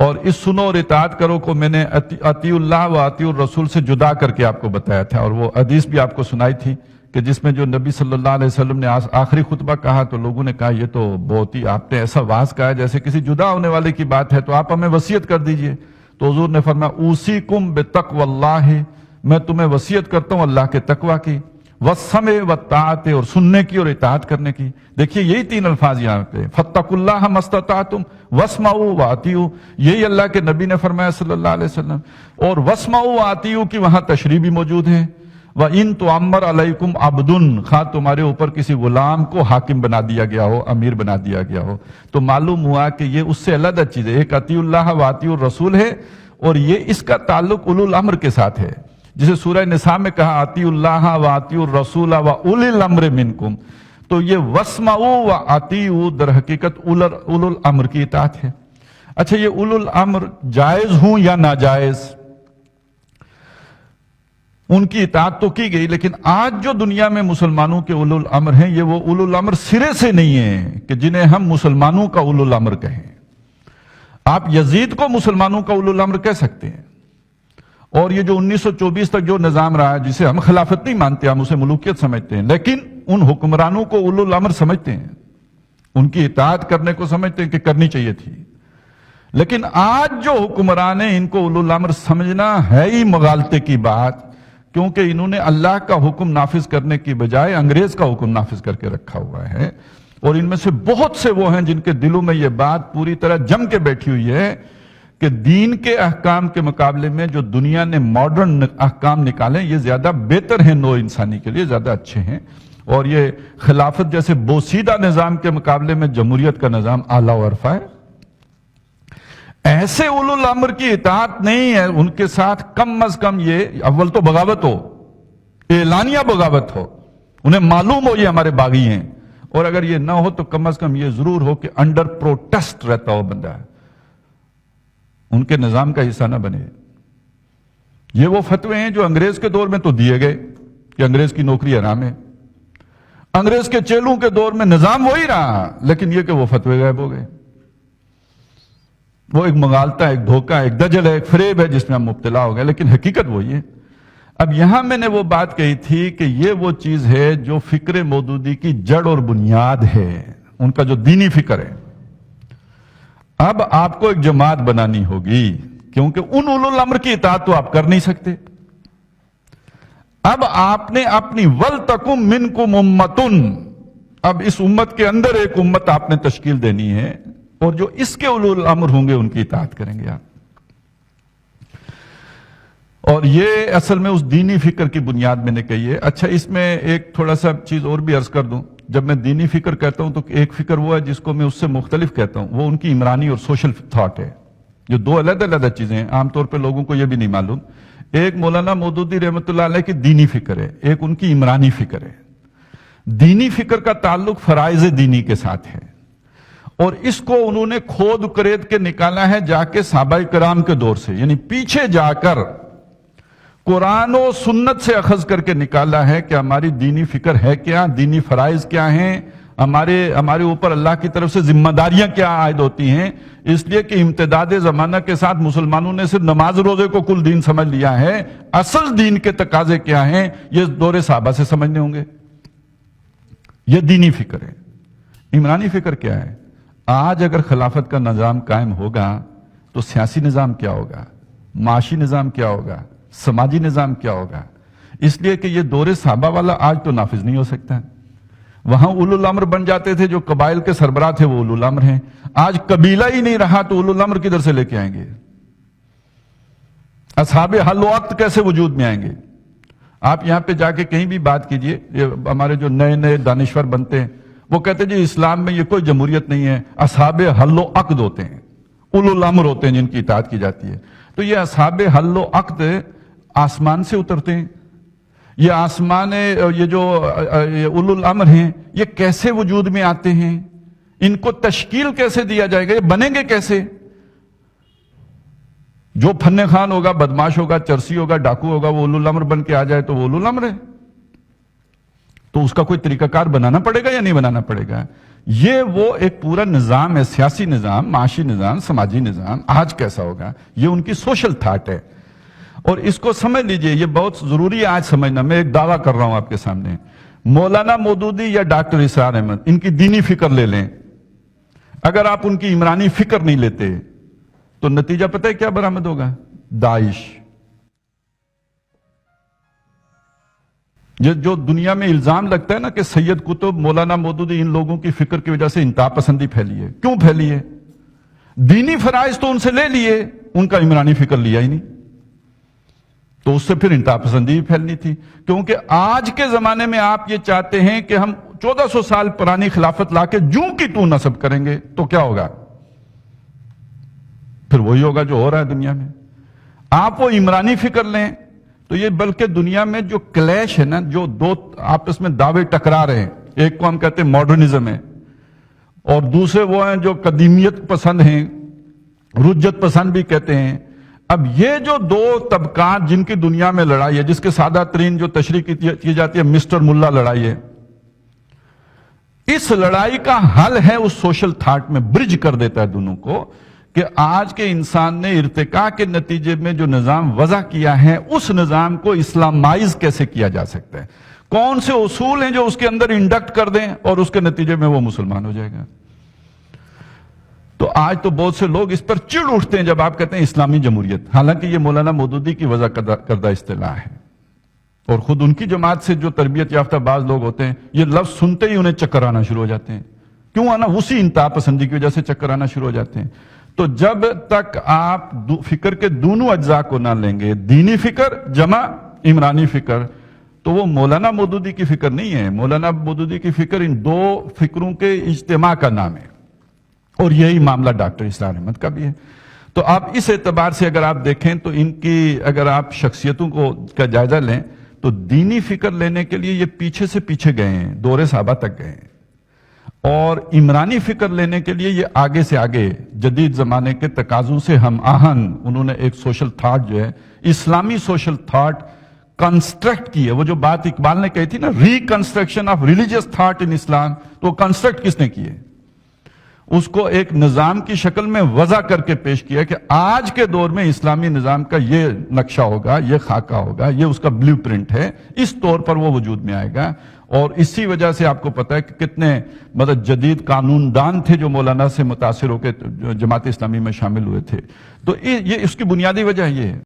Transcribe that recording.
اور اس سنو اور اطاعت کرو کو میں نے اطیع اللہ و اطیع الرسول سے جدا کر کے آپ کو بتایا تھا، اور وہ حدیث بھی آپ کو سنائی تھی کہ جس میں جو نبی صلی اللہ علیہ وسلم نے آخری خطبہ کہا تو لوگوں نے کہا یہ تو بہت ہی آپ نے ایسا واز کہا ہے جیسے کسی جدا ہونے والے کی بات ہے، تو آپ ہمیں وصیت کر دیجئے۔ تو حضور نے فرمایا اوصیکم بتقوی اللہ، میں تمہیں وصیت کرتا ہوں اللہ کے تقوی کی، والسمع والطاعت، اور سننے کی اور اطاعت کرنے کی۔ دیکھیے یہی تین الفاظ یہاں پہ، فاتقوا اللہ ما استطعتم واسمعوا واطیعوا، یہی اللہ کے نبی نے فرمایا صلی اللہ علیہ وسلم، اور واسمعوا واطیعوا کی وہاں تشریح بھی موجود ہے۔ وَإِن تُعَمَّرْ عَلَيْكُمْ عَبْدٌ، خواہ تمہارے اوپر کسی غلام کو حاکم بنا دیا گیا ہو، امیر بنا دیا گیا ہو، تو معلوم ہوا کہ یہ اس سے علیحدہ چیز ہے، ایک اطیع اللہ و اطیع الرسول ہے، اور یہ اس کا تعلق اولو الامر کے ساتھ ہے، جسے سورہ نساء میں کہا اطیع اللہ و اطیع الرسول و اولی الامر منکم، تو یہ واسمعوا و اطیعوا در حقیقت اولو الامر کی اطاعت ہے۔ اچھا یہ اولو الامر جائز ہوں یا ناجائز، ان کی اطاعت تو کی گئی، لیکن آج جو دنیا میں مسلمانوں کے اولو الامر ہیں یہ وہ اولو الامر سرے سے نہیں ہیں کہ جنہیں ہم مسلمانوں کا اولو الامر کہیں۔ آپ یزید کو مسلمانوں کا اولو الامر کہہ سکتے ہیں، اور یہ جو 1924 تک جو نظام رہا ہے جسے ہم خلافت نہیں مانتے، ہم اسے ملوکیت سمجھتے ہیں، لیکن ان حکمرانوں کو اولو الامر سمجھتے ہیں، ان کی اطاعت کرنے کو سمجھتے ہیں کہ کرنی چاہیے تھی۔ لیکن آج جو حکمران ہیں ان کو اولو الامر سمجھنا ہے ہی مغالطے کی بات، کیونکہ انہوں نے اللہ کا حکم نافذ کرنے کی بجائے انگریز کا حکم نافذ کر کے رکھا ہوا ہے، اور ان میں سے بہت سے وہ ہیں جن کے دلوں میں یہ بات پوری طرح جم کے بیٹھی ہوئی ہے کہ دین کے احکام کے مقابلے میں جو دنیا نے ماڈرن احکام نکالے یہ زیادہ بہتر ہیں، نوع انسانی کے لیے زیادہ اچھے ہیں، اور یہ خلافت جیسے بوسیدہ نظام کے مقابلے میں جمہوریت کا نظام اعلیٰ و ارفع ہے۔ ایسے اولو الامر کی اطاعت نہیں ہے، ان کے ساتھ کم از کم یہ اول تو بغاوت ہو، اعلانیہ بغاوت ہو، انہیں معلوم ہو یہ ہمارے باغی ہیں، اور اگر یہ نہ ہو تو کم از کم یہ ضرور ہو کہ انڈر پروٹیسٹ رہتا ہو بندہ، ان کے نظام کا حصہ نہ بنے۔ یہ وہ فتوے ہیں جو انگریز کے دور میں تو دیے گئے کہ انگریز کی نوکری حرام ہے، انگریز کے چیلوں کے دور میں نظام وہی رہا، لیکن یہ کہ وہ فتوے غائب ہو گئے۔ وہ ایک مغالطہ، ایک دھوکہ، ایک دجل ہے، ایک فریب ہے جس میں ہم مبتلا ہو گئے، لیکن حقیقت وہی ہے۔ اب یہاں میں نے وہ بات کہی تھی کہ یہ وہ چیز ہے جو فکر مودودی کی جڑ اور بنیاد ہے، ان کا جو دینی فکر ہے۔ اب آپ کو ایک جماعت بنانی ہوگی، کیونکہ ان اولو الامر کی اطاعت تو آپ کر نہیں سکتے۔ اب آپ نے اپنی وَلْتَكُمْ مِنْكُمْ أُمَّةٌ، اب اس امت کے اندر ایک امت آپ نے تشکیل دینی ہے، اور جو اس کے اولو الامر ہوں گے ان کی اطاعت کریں گے آپ۔ اور یہ اصل میں اس دینی فکر کی بنیاد میں نے کہی ہے۔ اچھا اس میں ایک تھوڑا سا چیز اور بھی عرض کر دوں، جب میں دینی فکر کہتا ہوں تو ایک فکر وہ ہے جس کو میں اس سے مختلف کہتا ہوں، وہ ان کی عمرانی اور سوشل تھاٹ ہے، جو دو علیحدہ علیحدہ چیزیں ہیں، عام طور پہ لوگوں کو یہ بھی نہیں معلوم۔ ایک مولانا مودودی رحمۃ اللہ علیہ کی دینی فکر ہے، ایک ان کی عمرانی فکر ہے۔ دینی فکر کا تعلق فرائض دینی کے ساتھ ہے، اور اس کو انہوں نے کھود کرید کے نکالا ہے جا کے صحابہ کرام کے دور سے، یعنی پیچھے جا کر قرآن و سنت سے اخذ کر کے نکالا ہے کہ ہماری دینی فکر ہے کیا، دینی فرائض کیا ہیں، ہمارے اوپر اللہ کی طرف سے ذمہ داریاں کیا عائد ہوتی ہیں۔ اس لیے کہ امتداد زمانہ کے ساتھ مسلمانوں نے صرف نماز روزے کو کل دین سمجھ لیا ہے، اصل دین کے تقاضے کیا ہیں یہ دور صحابہ سے سمجھنے ہوں گے۔ یہ دینی فکر ہے۔ عمرانی فکر کیا ہے؟ آج اگر خلافت کا نظام قائم ہوگا تو سیاسی نظام کیا ہوگا، معاشی نظام کیا ہوگا، سماجی نظام کیا ہوگا؟ اس لیے کہ یہ دور صحابہ والا آج تو نافذ نہیں ہو سکتا۔ وہاں اولو الامر بن جاتے تھے، جو قبائل کے سربراہ تھے وہ اولو الامر ہیں، آج قبیلہ ہی نہیں رہا تو اولو الامر کدھر سے لے کے آئیں گے؟ اصحاب حل و عقد کیسے وجود میں آئیں گے؟ آپ یہاں پہ جا کے کہیں بھی بات کیجئے، یہ ہمارے جو نئے نئے دانشور بنتے ہیں وہ کہتے ہیں جی اسلام میں یہ کوئی جمہوریت نہیں ہے، اصحاب حل و عقد ہوتے ہیں، اولو الامر ہوتے ہیں جن کی اطاعت کی جاتی ہے۔ تو یہ اصحاب حل و عقد آسمان سے اترتے ہیں، یہ آسمان، یہ جو اولو الامر ہیں یہ کیسے وجود میں آتے ہیں، ان کو تشکیل کیسے دیا جائے گا، یہ بنیں گے کیسے؟ جو فن خان ہوگا، بدماش ہوگا، چرسی ہوگا، ڈاکو ہوگا، وہ اولو الامر بن کے آ جائے تو وہ اولو الامر ہے۔ تو اس کا کوئی طریقہ کار بنانا پڑے گا یا نہیں بنانا پڑے گا؟ یہ وہ ایک پورا نظام ہے, سیاسی نظام, معاشی نظام, سماجی نظام, آج کیسا ہوگا, یہ ان کی سوشل تھاٹ ہے. اور اس کو سمجھ لیجئے, یہ بہت ضروری ہے آج سمجھنا. میں ایک دعویٰ کر رہا ہوں آپ کے سامنے, مولانا مودودی یا ڈاکٹر اسرار احمد, ان کی دینی فکر لے لیں, اگر آپ ان کی عمرانی فکر نہیں لیتے تو نتیجہ پتہ ہے کیا برآمد ہوگا؟ داعش. یہ جو دنیا میں الزام لگتا ہے نا کہ سید قطب, مولانا مودودی, ان لوگوں کی فکر کی وجہ سے انتہا پسندی پھیلی ہے. کیوں پھیلی ہے؟ دینی فرائض تو ان سے لے لیے, ان کا عمرانی فکر لیا ہی نہیں, تو اس سے پھر انتہا پسندی بھی پھیلنی تھی. کیونکہ آج کے زمانے میں آپ یہ چاہتے ہیں کہ ہم 1400 سال پرانی خلافت لا کے جوں کی تو نصب کریں گے, تو کیا ہوگا؟ پھر وہی ہوگا جو ہو رہا ہے دنیا میں. آپ وہ عمرانی فکر لیں تو یہ بلکہ دنیا میں جو کلیش ہے نا, جو دو آپس میں دعوے ٹکرا رہے ہیں, ایک کو ہم کہتے ہیں ماڈرنزم ہے, اور دوسرے وہ ہیں جو قدیمیت پسند ہیں, رجت پسند بھی کہتے ہیں. اب یہ جو دو طبقات جن کی دنیا میں لڑائی ہے, جس کے سادہ ترین جو تشریح کی جاتی ہے مسٹر ملا لڑائی ہے, اس لڑائی کا حل ہے اس سوشل تھاٹ میں, برج کر دیتا ہے دونوں کو, کہ آج کے انسان نے ارتقاء کے نتیجے میں جو نظام وضع کیا ہے, اس نظام کو اسلامائز کیسے کیا جا سکتا ہے, کون سے اصول ہیں جو اس کے اندر انڈکٹ کر دیں اور اس کے نتیجے میں وہ مسلمان ہو جائے گا. تو آج تو بہت سے لوگ اس پر چڑ اٹھتے ہیں جب آپ کہتے ہیں اسلامی جمہوریت, حالانکہ یہ مولانا مودودی کی وضع کردہ اصطلاح ہے, اور خود ان کی جماعت سے جو تربیت یافتہ بعض لوگ ہوتے ہیں, یہ لفظ سنتے ہی انہیں چکر آنا شروع ہو جاتے ہیں. کیوں آنا؟ اسی انتہا پسندی کی وجہ سے چکر آنا شروع ہو جاتے ہیں. تو جب تک آپ فکر کے دونوں اجزاء کو نہ لیں گے, دینی فکر جمع عمرانی فکر, تو وہ مولانا مودودی کی فکر نہیں ہے. مولانا مودودی کی فکر ان دو فکروں کے اجتماع کا نام ہے, اور یہی معاملہ ڈاکٹر اسرار احمد کا بھی ہے. تو آپ اس اعتبار سے اگر آپ دیکھیں تو ان کی اگر آپ شخصیتوں کا جائزہ لیں تو دینی فکر لینے کے لیے یہ پیچھے سے پیچھے گئے ہیں, دور صحابہ تک گئے ہیں, اور عمرانی فکر لینے کے لیے یہ آگے سے آگے جدید زمانے کے تقاضوں سے ہم آہنگ انہوں نے ایک سوشل تھاٹ جو ہے, اسلامی سوشل تھاٹ کنسٹرکٹ کی ہے. وہ جو بات اقبال نے کہی تھی نا, reconstruction of religious thought in Islam, تو وہ کنسٹرکٹ کس نے کی ہے؟ اس کو ایک نظام کی شکل میں وضع کر کے پیش کیا کہ آج کے دور میں اسلامی نظام کا یہ نقشہ ہوگا, یہ خاکہ ہوگا, یہ اس کا بلیو پرنٹ ہے, اس طور پر وہ وجود میں آئے گا. اور اسی وجہ سے آپ کو پتا ہے کہ کتنے جدید قانون دان تھے جو مولانا سے متاثر ہو کے جماعت اسلامی میں شامل ہوئے تھے. تو یہ اس کی بنیادی وجہ یہ ہے.